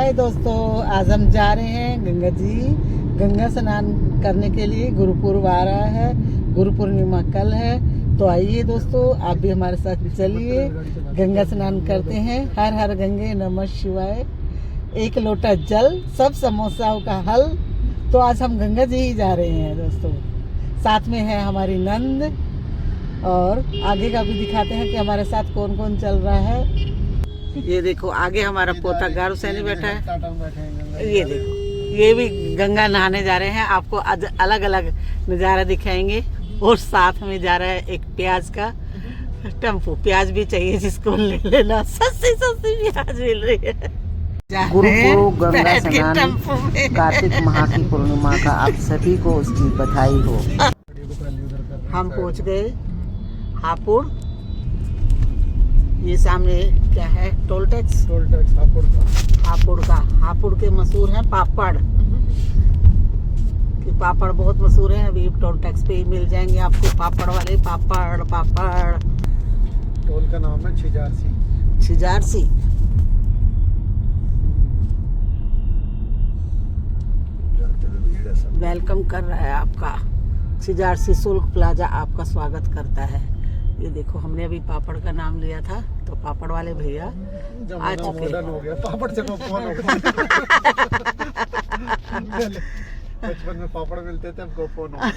हाय दोस्तों, आज हम जा रहे हैं गंगा जी गंगा स्नान करने के लिए। गुरुपुरब आ रहा है, गुरु पूर्णिमा कल है। तो आइए दोस्तों, आप भी हमारे साथ चलिए, गंगा स्नान करते हैं। हर हर गंगे नमः शिवाय। एक लोटा जल, सब समस्याओं का हल। तो आज हम गंगा जी ही जा रहे हैं दोस्तों। साथ में है हमारी नंद, और आगे का भी दिखाते हैं कि हमारे साथ कौन कौन चल रहा है। ये देखो, आगे हमारा पोता गारू सैनी बैठा है। ये देखो, ये भी गंगा नहाने जा रहे हैं। आपको आज अलग अलग नज़ारा दिखाएंगे। और साथ में जा रहा है एक प्याज का टेम्पो। प्याज भी चाहिए जिसको ले लेना, सस्ती सस्ती प्याज मिल रही है। गुरुपुरब गंगा स्नान कार्तिक माह की पूर्णिमा का आप सभी को उसकी बधाई हो। हम पहुंच गए हापुड़। ये सामने क्या है, टोल टैक्स हापुड़ के मशहूर है पापड़। कि पापड़ बहुत मशहूर है। अभी टोल टैक्स पे ही मिल जाएंगे आपको पापड़ वाले पापड़। टोल का नाम है छिजारसी। वेलकम कर रहा है आपका छिजारसी शुल्क प्लाजा, आपका स्वागत करता है। ये देखो, हमने अभी पापड़ का नाम लिया था, तो पापड़ वाले भैया आ चुके हैं। पापड़ से कौन बचपन में पापड़ मिलते थे, अब फोन हो गया।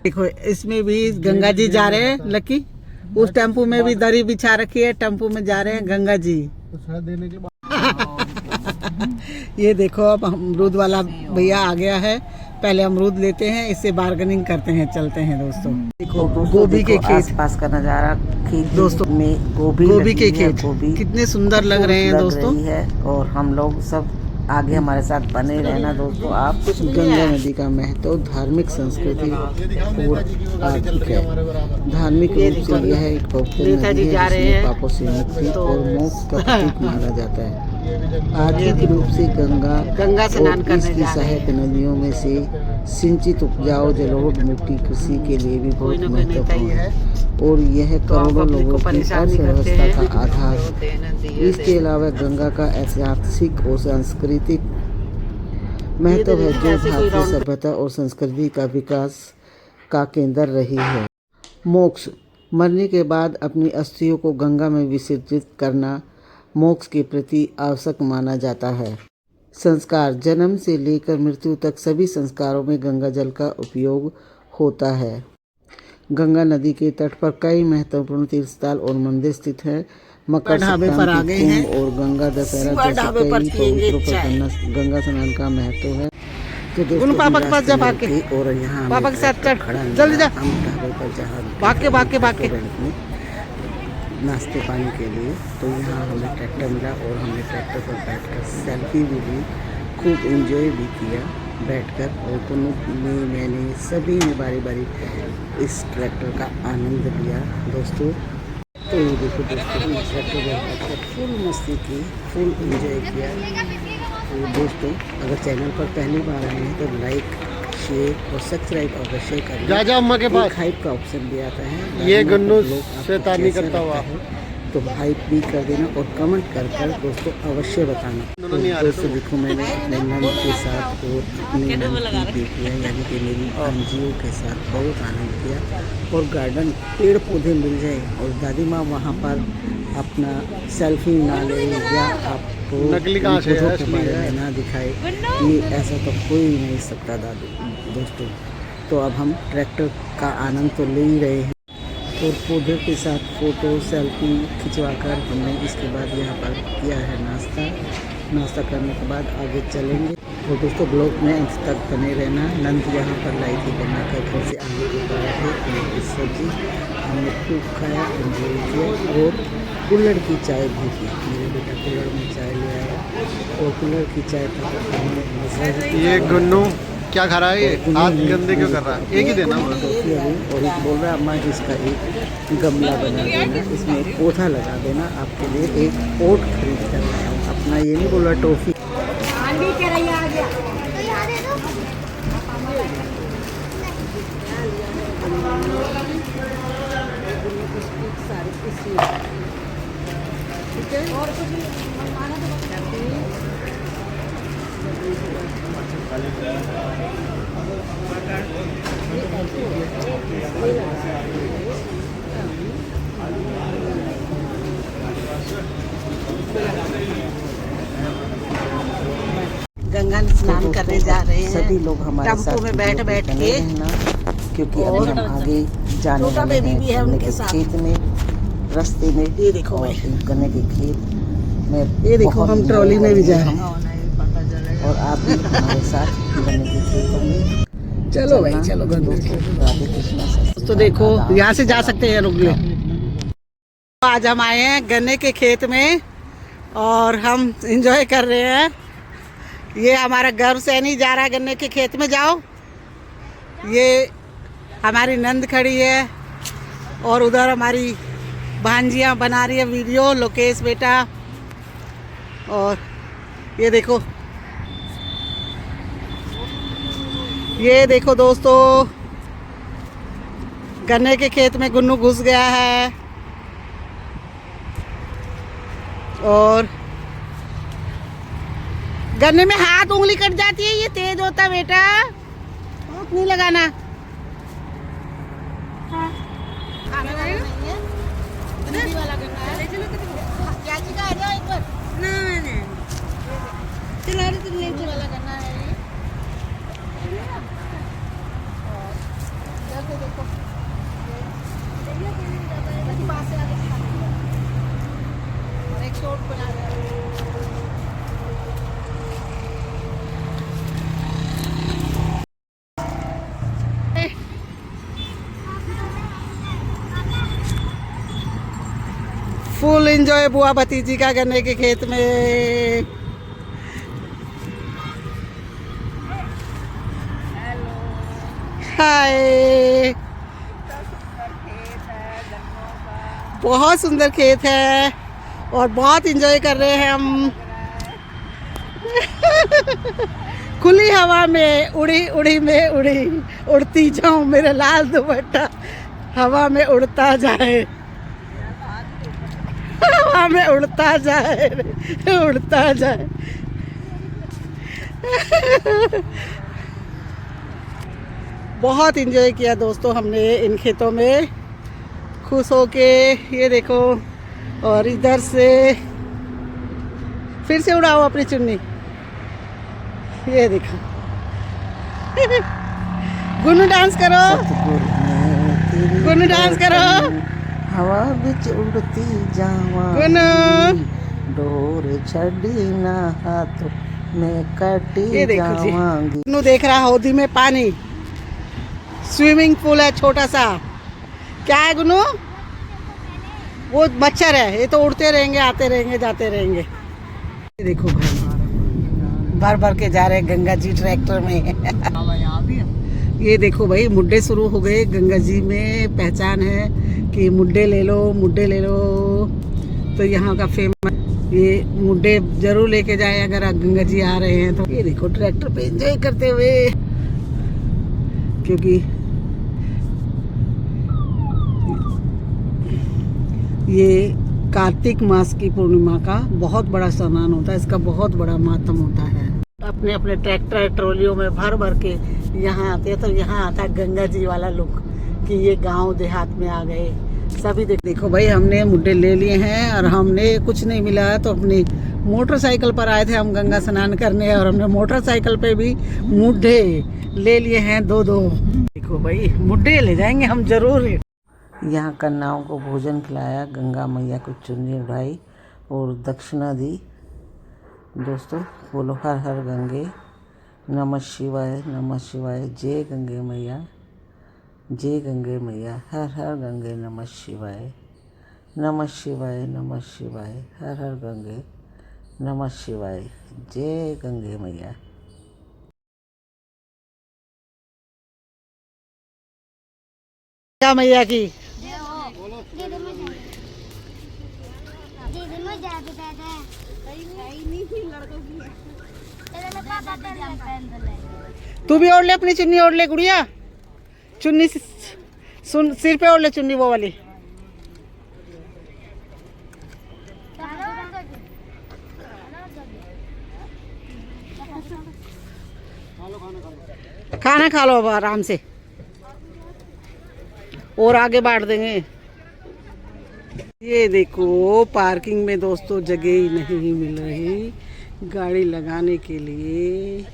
देखो, इसमें भी गंगा जी जा रहे हैं लकी। उस टेम्पू में भी दरी बिछा रखी है, टेम्पू में जा रहे हैं गंगा जी। देने के बाद ये देखो, अब अमरूद वाला भैया आ गया है। पहले अमरूद लेते हैं, इससे बार्गेनिंग करते हैं, चलते हैं दोस्तों। देखो, गोभी के खेत पास का नजारा, खेत दोस्तों में गोभी के खेत कितने सुंदर लग रहे हैं दोस्तों। है और हम लोग सब आगे हमारे साथ बने रहना दोस्तों। आप गंगा नदी का महत्व धार्मिक संस्कृति और आर्थिक है। धार्मिक रूप से यह एक पवित्र नदी है जिसमें पापों से मुक्ति और मोक्ष का प्रतीक माना जाता है। आर्थिक रूप से गंगा स्नान करने इसकी सहायक नदियों में से सिंचित उपजाऊ जलोढ़ मिट्टी कृषि के लिए भी बहुत महत्वपूर्ण है और यह करोड़ों लोगों की अर्थव्यवस्था का आधार। इसके अलावा गंगा का ऐतिहासिक और सांस्कृतिक महत्व है जो भारतीय सभ्यता और संस्कृति का विकास का केंद्र रही है। मोक्ष, मरने के बाद अपनी अस्थियों को गंगा में विसर्जित करना मोक्ष के प्रति आवश्यक माना जाता है। संस्कार, जन्म से लेकर मृत्यु तक सभी संस्कारों में गंगा जल का उपयोग होता है। गंगा नदी के तट पर कई महत्वपूर्ण तीर्थस्थल और मंदिर स्थित हैं। मकर संक्रांति, कुंभ और गंगा दशहरा जैसे कई पवित्रों पर गंगा स्नान का महत्व है। तो दोस्तों, पापा के पास जा, भाग के और यहाँ पापा के साथ चढ़, जल्दी जा, भाग के नाश्ते पानी के लिए। तो यहाँ हमें ट्रैक्टर मिला और हमने ट्रैक्टर पर बैठकर सेल्फी भी ली, खूब एंजॉय भी किया बैठकर। और दोनों में मैंने सभी ने बारी बारी इस ट्रैक्टर का आनंद लिया दोस्तों। तो ये देखो दोस्तों, ट्रैक्टर पर बैठकर फुल मस्ती की, फुल एंजॉय किया। तो दोस्तों, अगर चैनल पर पहली बार आए हैं तो लाइक, शेयर और सब्सक्राइब अवश्य करें। जा अम्मा के पास हाइप का ऑप्शन भी आता है, ये गन्नू शैतानी करता हुआ, तो हाइप भी कर देना और कमेंट कर दोस्तों अवश्य बताना। तो दोस्तों देखो, मैंने अपने नंद के साथ और अपने नंद की बेटियाँ यानी कि मेरी अंजियों के साथ बहुत आनंद किया। और गार्डन पेड़ पौधे मिल जाए और दादी माँ वहाँ पर अपना सेल्फी ना ले या आपको नकली कहाँ से है, के बारे में ना दिखाए, ये ऐसा तो कोई नहीं सकता दोस्तों। तो अब हम ट्रैक्टर का आनंद तो ले ही रहे हैं और पौधे के साथ फ़ोटो सेल्फी खिंचवाकर हमने इसके बाद यहाँ पर किया है नाश्ता करने के बाद आगे चलेंगे। और दोस्तों, ब्लॉग में अंत तक बने रहना। नंद यहाँ पर लाई थी बनाकर घर से आलू के पराठे, आलू की सब्जी हमने खूब खाया, एंजॉय किया और कुल्हड़ की चाय भी पी। मेरे बेटा कुल्हड़ में चाय ले आया और कुल्हड़ की चाय पर ये गन्नू क्या खा रहा है, ये हाथ गंदे क्यों कर रहा है? एक ही देना। और एक बोल रहा है अम्मा जी इसका एक गमला बना देना, इसमें एक पौधा लगा देना। आपके लिए एक पोट खरीद कर लाया हूँ, अपना ये नहीं बोल रहा टॉफी। ठीक है, गंगा स्नान करने जा रहे हैं सभी लोग हमारे साथ टेम्पो में बैठ बैठ के, क्योंकि अभी हम आगे जाने छोटा वाले बेबी भी है हैं गन्ने उनके के साथ। खेत में, रास्ते में। ये देखो और भाई। गन्ने के खेत में ये देखो बहुत हम enjoy ट्रॉली में भी करेंगे जा रहे हम। और आप भी हमारे साथ गन्ने के खेतों में चलो भाई, चलना। चलो गन्ने के दोस्तों, राधे कृष्णा सत तो देखो यहाँ से जा सकते हैं, रुक ले। आज हम आए हैं गन्ने के खेत में और हम एंजॉय कर रहे हैं। ये हमारा गर्व सैनी जा रहा है गन्ने के खेत में। जाओ, ये हमारी नंद खड़ी है और उधर हमारी भांजियाँ बना रही है वीडियो, लोकेश बेटा। और ये देखो दोस्तों, गन्ने के खेत में गुन्नू घुस गया है। और गन्ने में हाथ उंगली कट जाती है, ये तेज होता है बेटा, हाथ नहीं लगाना। फुल एंजॉय बुआ भतीजी का गन्ने के खेत में। हाय, बहुत सुंदर खेत है और बहुत एंजॉय कर रहे हैं हम। खुली हवा में उड़ी उड़ी में उड़ी, उड़ती जाऊं मेरा लाल दुपट्टा हवा में उड़ता जाए, हवा में उड़ता जाए, उड़ता जाए। बहुत एंजॉय किया दोस्तों हमने इन खेतों में, खुश होके। ये देखो, और इधर से फिर से उड़ाओ अपनी चुन्नी। ये देखो, गुन्नू डांस करो, गुन्नू डांस करो। हवा बिच उड़ती जावा, डोर छड़ी ना हाथ में कटी जावांगी। गुन्नू देख रहा हौदी में पानी, स्विमिंग पूल है छोटा सा। क्या है गुन्नू? वो मच्छर है, ये तो उड़ते रहेंगे, आते रहेंगे, जाते रहेंगे। ये देखो भाई, भर भर के जा रहे हैं गंगा जी ट्रैक्टर में। ये देखो भाई, मुड्डे शुरू हो गए गंगा जी में। पहचान है कि मुड्डे ले लो, मुड्डे ले लो। तो यहाँ का फेमस ये मुड्डे जरूर लेके जाए अगर आप गंगा जी आ रहे हैं तो। ये देखो ट्रैक्टर पे एंजॉय करते हुए, क्योंकि ये कार्तिक मास की पूर्णिमा का बहुत बड़ा स्नान होता है, इसका बहुत बड़ा महत्व होता है। अपने अपने ट्रैक्टर ट्रॉलियों में भर भर के यहाँ आते हैं, तो यहाँ आता है गंगा जी वाला लुक कि ये गांव देहात में आ गए सभी। देखो भाई, हमने मुड्डे ले लिए हैं और हमने कुछ नहीं मिला है तो अपनी मोटरसाइकिल पर आए थे हम गंगा स्नान करने, और हमने मोटरसाइकिल पे भी मुड्डे ले लिए हैं 2-2। देखो भाई, मुड्डे ले जाएंगे हम जरूर। यहाँ कन्याओं को भोजन खिलाया, गंगा मैया को चुन्नी उड़ाई और दक्षिणा दी। दोस्तों बोलो हर हर गंगे, नमः शिवाय, नमः शिवाय, जय गंगे मैया, जय गंगे मैया, हर हर गंगे, नमः शिवाय, नमः शिवाय, नमः शिवाय, हर हर गंगे, नमः शिवाय, जय गंगे मैया। गंगा मैया की तू भी ओढ़ ले, अपनी चुन्नी ओढ़ ले गुड़िया, चुन्नी सुन सिर पे ओढ़ ले चुन्नी वो वाली। खाना खा लो अब आराम से, और आगे बांट देंगे। ये देखो पार्किंग में दोस्तों जगह ही नहीं मिल रही गाड़ी लगाने के लिए।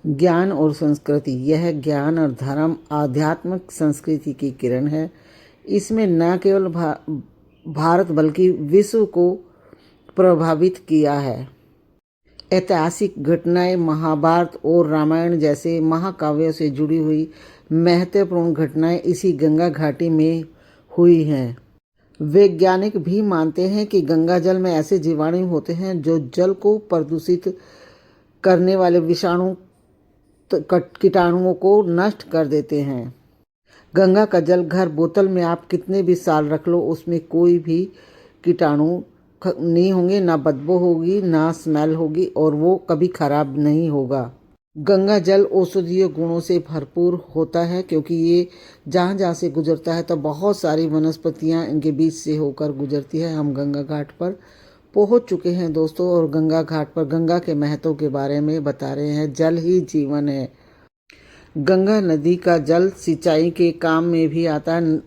ज्ञान और संस्कृति, यह ज्ञान और धर्म आध्यात्मिक संस्कृति की किरण है। इसमें न केवल भारत बल्कि विश्व को प्रभावित किया है। ऐतिहासिक घटनाएं, महाभारत और रामायण जैसे महाकाव्यों से जुड़ी हुई महत्वपूर्ण घटनाएं इसी गंगा घाटी में हुई हैं। वैज्ञानिक भी मानते हैं कि गंगा जल में ऐसे जीवाणु होते हैं जो जल को प्रदूषित करने वाले विषाणु कीटाणुओं को नष्ट कर देते हैं। गंगा का जल घर बोतल में आप कितने भी साल रख लो, उसमें कोई भी कीटाणु नहीं होंगे, ना बदबू होगी, ना स्मेल होगी, और वो कभी खराब नहीं होगा। गंगा जल औषधीय गुणों से भरपूर होता है क्योंकि ये जहाँ जहाँ से गुजरता है तो बहुत सारी वनस्पतियाँ इनके बीच से होकर गुजरती है। हम गंगा घाट पर पहुँच चुके हैं दोस्तों, और गंगा घाट पर गंगा के महत्व के बारे में बता रहे हैं। जल ही जीवन है। गंगा नदी का जल सिंचाई के काम में भी आता है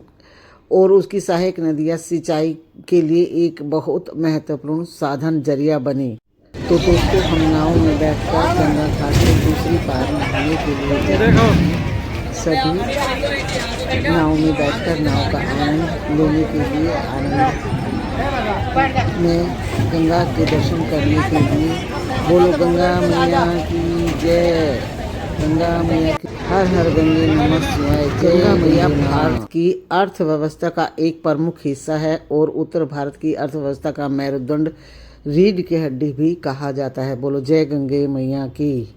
और उसकी सहायक नदियाँ सिंचाई के लिए एक बहुत महत्वपूर्ण साधन जरिया बनी। तो दोस्तों हम नाव में बैठकर गंगा घाट से दूसरी पार नहाने के लिए सभी नाव में बैठकर नाव का आनंद लेने के लिए आनंद में गंगा के दर्शन करने के लिए बोलो गंगा मैया की जय, गंगा मैया की हर हर गंगे नमः शिवाय। गंगा मैया भारत की अर्थव्यवस्था का एक प्रमुख हिस्सा है और उत्तर भारत की अर्थव्यवस्था का मेरुदंड, रीढ़ की हड्डी भी कहा जाता है। बोलो जय गंगे मैया की।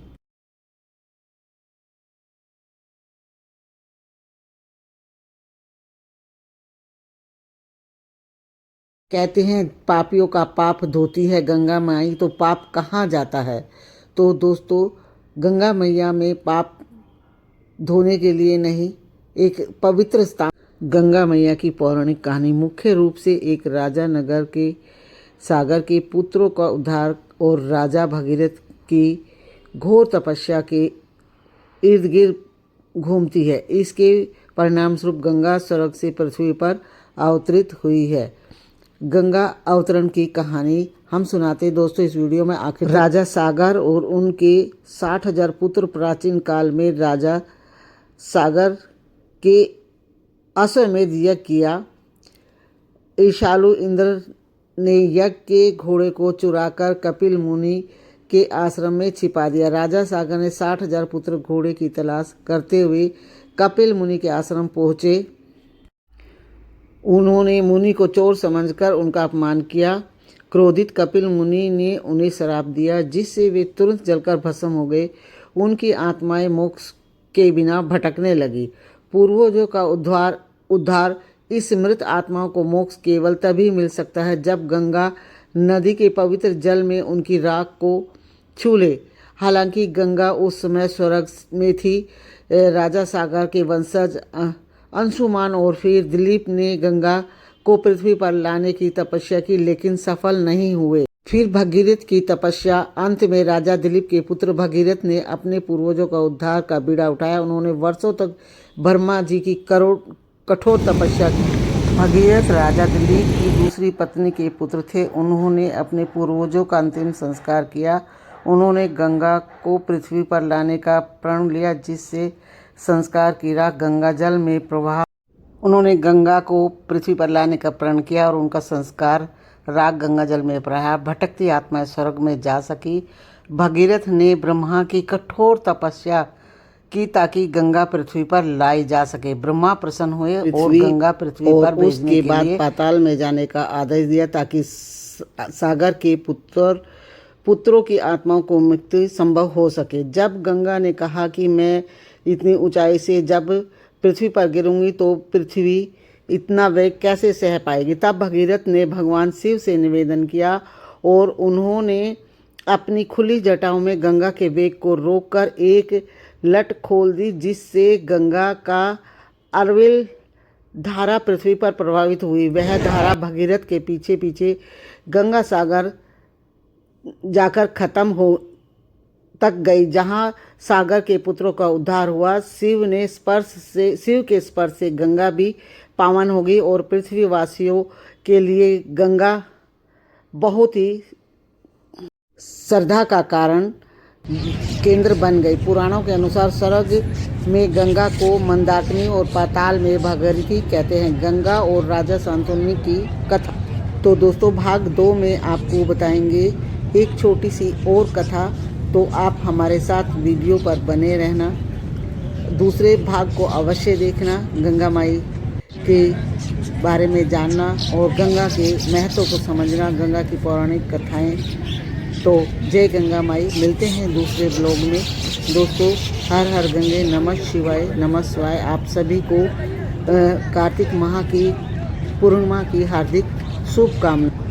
कहते हैं पापियों का पाप धोती है गंगा माई, तो पाप कहाँ जाता है? तो दोस्तों गंगा मैया में पाप धोने के लिए नहीं, एक पवित्र स्थान। गंगा मैया की पौराणिक कहानी मुख्य रूप से एक राजा नगर के सागर के पुत्रों का उद्धार और राजा भगीरथ की घोर तपस्या के इर्द गिर्द घूमती है। इसके परिणाम स्वरूप गंगा स्वर्ग से पृथ्वी पर अवतरित हुई है। गंगा अवतरण की कहानी हम सुनाते दोस्तों इस वीडियो में आखिर। राजा सागर और उनके 60,000 पुत्र प्राचीन काल में राजा सागर के अश्वमेध यज्ञ किया। ईशालु इंद्र ने यज्ञ के घोड़े को चुराकर कपिल मुनि के आश्रम में छिपा दिया। राजा सागर ने 60,000 पुत्र घोड़े की तलाश करते हुए कपिल मुनि के आश्रम पहुँचे। उन्होंने मुनि को चोर समझकर उनका अपमान किया। क्रोधित कपिल मुनि ने उन्हें श्राप दिया जिससे वे तुरंत जलकर भस्म हो गए। उनकी आत्माएं मोक्ष के बिना भटकने लगी। पूर्वजों का उद्धार इस मृत आत्माओं को मोक्ष केवल तभी मिल सकता है जब गंगा नदी के पवित्र जल में उनकी राख को छू ले। हालांकि गंगा उस समय स्वर्ग में थी। राजा सागर के वंशज अंशुमान और फिर दिलीप ने गंगा को पृथ्वी पर लाने की तपस्या की लेकिन सफल नहीं हुए। फिर भगीरथ की तपस्या। अंत में राजा दिलीप के पुत्र भगीरथ ने अपने पूर्वजों का उद्धार का बीड़ा उठाया। उन्होंने वर्षों तक ब्रह्मा जी की कठोर तपस्या की। भगीरथ राजा दिलीप की दूसरी पत्नी के पुत्र थे। उन्होंने अपने पूर्वजों का अंतिम संस्कार किया। उन्होंने गंगा को पृथ्वी पर लाने का प्रण लिया जिससे संस्कार की राख गंगा जल में प्रवाह। उन्होंने गंगा को पृथ्वी पर लाने का प्रण किया और उनका संस्कार राख गंगा जल में प्रवाह। भटकती आत्माएं स्वर्ग में जा सकी। भगीरथ ने ब्रह्मा की कठोर तपस्या की ताकि गंगा पृथ्वी पर लाई जा सके। ब्रह्मा प्रसन्न हुए और गंगा पृथ्वी पर भेजने के बाद पाताल में जाने का आदेश दिया ताकि सागर के पुत्रों की आत्माओं को मुक्ति संभव हो सके। जब गंगा ने कहा कि मैं इतनी ऊंचाई से जब पृथ्वी पर गिरूंगी तो पृथ्वी इतना वेग कैसे सह पाएगी, तब भगीरथ ने भगवान शिव से निवेदन किया और उन्होंने अपनी खुली जटाओं में गंगा के वेग को रोककर एक लट खोल दी जिससे गंगा का अरविल धारा पृथ्वी पर प्रभावित हुई। वह धारा भगीरथ के पीछे पीछे गंगा सागर जाकर खत्म हो तक गई, जहां सागर के पुत्रों का उद्धार हुआ। शिव के स्पर्श से गंगा भी पावन होगी और पृथ्वीवासियों के लिए गंगा बहुत ही श्रद्धा का कारण केंद्र बन गई। पुराणों के अनुसार स्वर्ग में गंगा को मंदाकिनी और पाताल में भागीरथी कहते हैं। गंगा और राजा शांतनु की कथा। तो दोस्तों भाग 2 में आपको बताएंगे एक छोटी सी और कथा, तो आप हमारे साथ वीडियो पर बने रहना। दूसरे भाग को अवश्य देखना, गंगा माई के बारे में जानना और गंगा के महत्व को समझना, गंगा की पौराणिक कथाएं। तो जय गंगा माई, मिलते हैं दूसरे ब्लॉग में। दोस्तों हर हर गंगे, नमः शिवाय, नमः शिवाय। आप सभी को कार्तिक माह की पूर्णिमा की हार्दिक शुभकामनाएं।